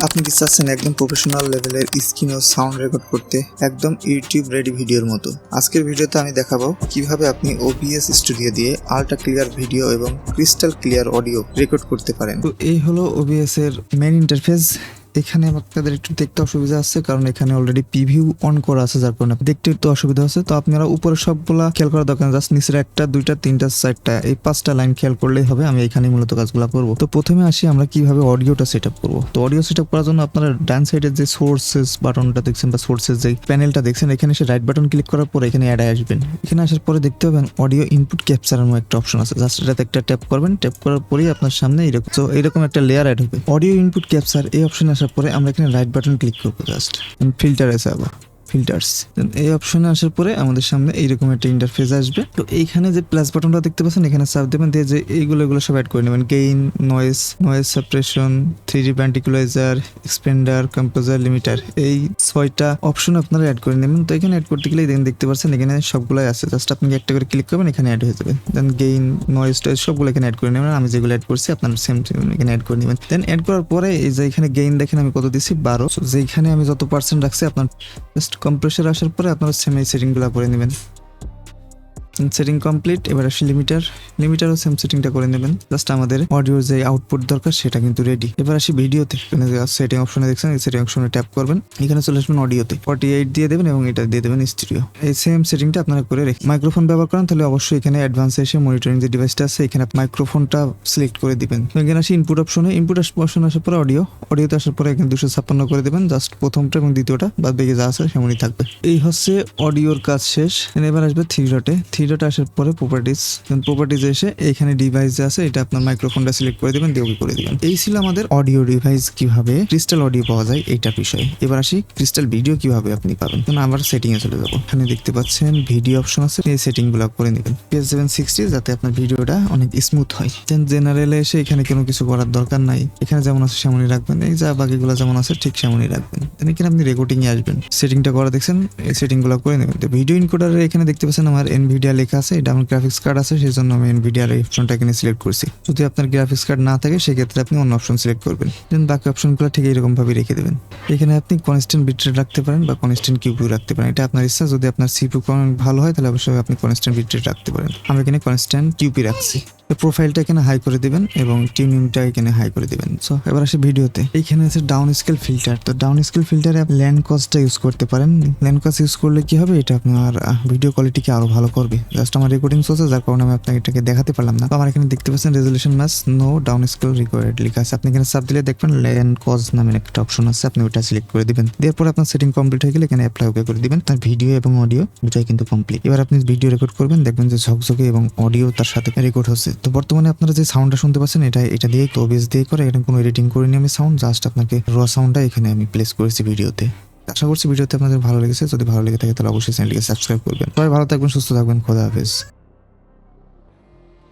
আপনি কি চাচ্ছেন একদম প্রফেশনাল লেভেলের স্ক্রিন ও সাউন্ড রেকর্ড করতে, একদম ইউটিউব রেডি ভিডিওর মতো? আজকের ভিডিওতে আমি দেখাবো কিভাবে আপনি OBS স্টুডিও দিয়ে আল্ট্রা ক্লিয়ার ভিডিও এবং ক্রিস্টাল ক্লিয়ার অডিও রেকর্ড করতে পারেন। তো এই হলো OBS এর মেইন ইন্টারফেস। এখানে আপনাদের একটু দেখতে অসুবিধা আছে, কারণ এখানে অলরেডি প্রিভিউ অন করা আছে, যার কারণে দেখতে একটু অসুবিধা হচ্ছে। তো আপনারা উপরে সবগুলা খেয়াল করার দরকার, জাস্ট নিচের একটা, দুইটা, তিনটা, চারটা, এই 5টা লাইন খেয়াল করলেই হবে। আমি এখানে মূলত কাজগুলো করবো। তো প্রথমে আসি আমরা কিভাবে অডিওটা সেট আপ করবো। তো অডিও সেট আপ করার জন্য আপনারা ডান সাইডের যে সোর্সেস বাটনটা দেখছেন বা সোর্সেস যে প্যানেলটা দেখছেন, এখানে এসে রাইট বাটন ক্লিক করার পর এখানে অ্যাড আসবেন। এখানে আসার পরে দেখতে পাবেন অডিও ইনপুট ক্যাপচার নামে একটা অপশন আছে। জাস্ট এটাতে একটা ট্যাপ করবেন। ট্যাপ করার পরেই আপনার সামনে এরকম একটা লেয়ার অ্যাড হবে। অডিও ইনপুট ক্যাপচার এই অপশনে আসার পরে আমরা এখানে রাইট বাটন ক্লিক করবো, জাস্ট ফিল্টার আছে আবার ফিল্টার্স। এই অপশনে আসার পরে আমাদের সামনে এইরকম একটা ইন্টারফেস আসবে। তো এইখানে যে প্লাস বাটনটা দেখতে পাচ্ছেন, এখানে চাপ দেবেন, দিয়ে যে এইগুলো সব অ্যাড করে নেবেন। Gain, noise suppression, 3D band equalizer, expander, compressor, limiter, এই 6টা অপশন আপনারা অ্যাড করে নেবেন। তো এখানে অ্যাড করতে গেলে দেখতে পাচ্ছেন এখানে সবগুলাই আছে। জাস্ট আপনি একটা করে ক্লিক করবেন, এখানে অ্যাড হয়ে যাবে। দেন গেইন, নয়েজ সবগুলো এখানে অ্যাড করে নেবেন। আমি যেগুলো অ্যাড করছি আপনার সেম এখানে অ্যাড করে নেবেন। দেন অ্যাড করার পরে এই যে এখানে গেইন দেখেন আমি কত দিচ্ছি, 12। যেখানে আমি যত পার্সেন্ট রাখছি, আপনার জাস্ট কম্প্রেসর আসার পরে আপনারা সেম এই সেটিংগুলো করে নেবেন। Setting complete. এবার আসি লিমিটারও সেম সেটিংটা করে নেবেন। জাস্ট আমাদের অডিওর যে আউটপুট দরকার সেটা কিন্তু রেডি। এবার আসি ভিডিওতে। এখানে সেটিং অপশনে দেখছেন, এই সেটিং অপশনে ট্যাপ করবেন। এখানে চলে আসবেন অডিওতে 48 দিয়ে দেবেন এবং এটা দিয়ে দেবেন স্টিরিও। এই সেম সেটিংটা আপনারা করে রেখে মাইক্রোফোন ব্যবহার করেন তাহলে অবশ্যই এখানে অ্যাডভান্সে এসে মনিটরিং যে ডিভাইসটা আছে এখানে মাইক্রোফোনটা সিলেক্ট করে দিবেন। এখানে আসি ইনপুট অপশনে আসার পরে অডিওতে আসার পরে এখানে 256 করে দেবেন। জাস্ট প্রথমটা এবং দ্বিতীয়টা বাদ বাকি যা আছে সেমনই থাকবে। এই হচ্ছে অডিওর কাজ শেষ। এবার আসবে থ্রি ডটে আসার পরে প্রপার্টিজ এসে এখানে ডিভাইস যে আছে এটা আপনার মাইক্রোফোনটা সিলেক্ট করে দিবেন, দিয়ে করে দিবেন। এই ছিল আমাদের অডিও ডিভাইস কিভাবে ক্রিস্টাল অডিও পাওয়া যায় এইটার বিষয়ে। এবার আসি ক্রিস্টাল ভিডিও কিভাবে আপনি পাবেন। আমরা সেটিং এ চলে যাবো। এখানে দেখতে পাচ্ছেন ভিডিও অপশন আছে, এই সেটিং গুলো করে নেবেন PS760 যাতে আপনার ভিডিওটা অনেক স্মুথ হয়। দেন জেনারেলে এসে এখানে কোনো কিছু করার দরকার নাই, এখানে যেমন আছে সেমনই রাখবেন। এই যা বাকিগুলো যেমন আছে ঠিক সেমনই রাখবেন। দেন এখানে আপনি রেকর্ডিং এ আসবেন, সেটিংটা করা দেখছেন, এই সেটিং গুলো করে নেবেন। ভিডিও ইনকোডারে এখানে দেখতে পাচ্ছেন আমার এনভিডিয়া লেখা আছে, এটা আমার গ্রাফিক্স কার্ড আছে, সেই জন্য আমি এনভিডিয়ার এই অপশনটা এখানে সিলেক্ট করছি। যদি আপনার গ্রাফিক্স কার্ড না থাকে সেক্ষেত্রে আপনি অন্য অপশন সিলেক্ট করবেন। দেন বাকি অপশনগুলো ঠিক এরকম ভাবে রেখে দেবেন। এখানে আপনি কনস্ট্যান্ট বিটরেট রাখতে পারেন বা কনস্ট্যান্ট কিউপিউ রাখতে পারেন, এটা আপনার ইচ্ছা। যদি আপনার সিপিইউ ভালো হয় তাহলে অবশ্যই আপনি কনস্ট্যান্ট বিটরেট রাখতে পারেন। আমি এখানে কনস্ট্যান্ট কিউপি রাখছি। প্রোফাইলটা এখানে হাই করে দিবেন এবং টিউনিংটা এখানে হাই করে দিবেন। সো এবার আসে ভিডিওতে। এইখানে আছে ডাউন স্কেল ফিল্টার। তো ডাউন স্কেল ফিল্টারে আপনি ল্যান্ড কস্টটা ইউজ করতে পারেন। ল্যান্ড কস্ট ইউজ করলে কি হবে, এটা আপনার ভিডিও কোয়ালিটিকে আরো ভালো করবে। জাস্ট আমার রেকর্ডিং চলছে, যার কারণে আমি আপনাকে এটাকে দেখাতে পারলাম না। তো আমার এখানে দেখতে পাচ্ছেন resolution match no downscale required লেখা আছে। আপনি এখানে সাব দিলে দেখবেন ল্যান্ড কস্ট নামের একটা অপশন আছে, আপনি ওটা সিলেক্ট করে দিবেন। এরপর আপনার সেটিং কমপ্লিট হয়ে গেলে এখানে অ্যাপ্লাই ওকে করে দিবেন। তার ভিডিও এবং অডিও দুটাই কিন্তু কমপ্লিট। এবার আপনি ভিডিও রেকর্ড করবেন, দেখবেন যে ঝকঝকে এবং অডিও তার সাথে রেকর্ড হচ্ছে। তো বর্তমানে আপনারা যে সাউন্ডটা শুনতে পাচ্ছেন এটা দিয়ে তো OBS দিয়ে করে, এটা কোনো এডিটিং করিনি আমি সাউন্ড, জাস্ট আপনাকে র সাউন্ডটা এখানে আমি প্লেস করেছি ভিডিওতে। আশা করছি ভিডিওতে আপনাদের ভালো লেগেছে। যদি ভালো লেগে থাকে তাহলে অবশ্যই চ্যানেলটিকে সাবস্ক্রাইব করবেন। সবাই ভালো থাকবেন, সুস্থ থাকবেন, খোদা হাফেজ।